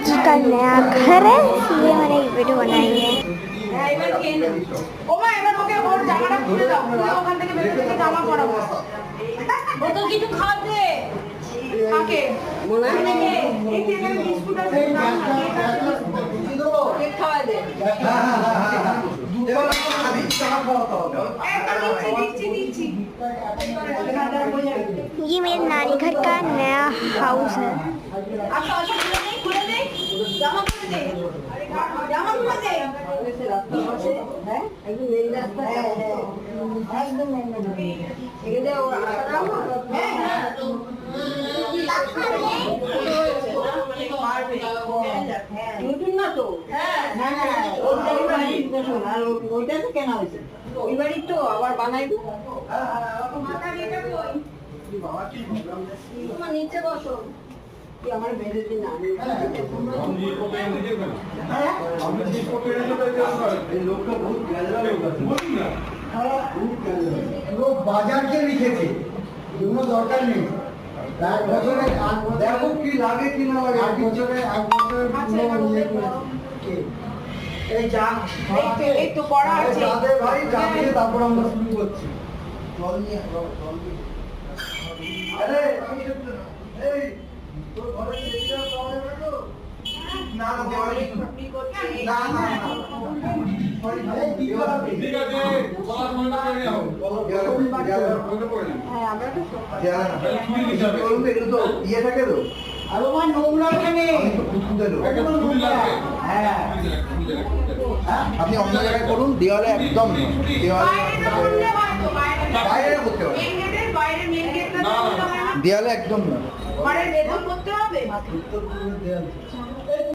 जी का नया घर है, इसलिए मैंने ये वीडियो बनाई है। ये मेरे नानी घर का नया हाउस है। নিচে বসো আমার বেঁধে দিন বাজারকে লিখেছে, কোনো দরকার নেই। এক বছরে দেখো কি লাগে কি না লাগে। এক বছরে এই যা একটু পড়া আছে ভাই যাবে, তারপর আমরা শুরু করছি। জল নিয়ে আরে এই তোর ঘরে চেষ্টা পাওয়া যাবে তো? না না দেওয়া না না ঠিক আছে, বলা মনে করে নাও। হ্যাঁ আমরা তো এগুলো তো ইয়ে থাকে তো, আর আমার নোংরা কেনে হ্যাঁ আপনি অন্য জায়গায় করুন, দেওয়ালে একদম দেওয়ালে বাইরে করতে হবে, দেওয়ালে একদম না।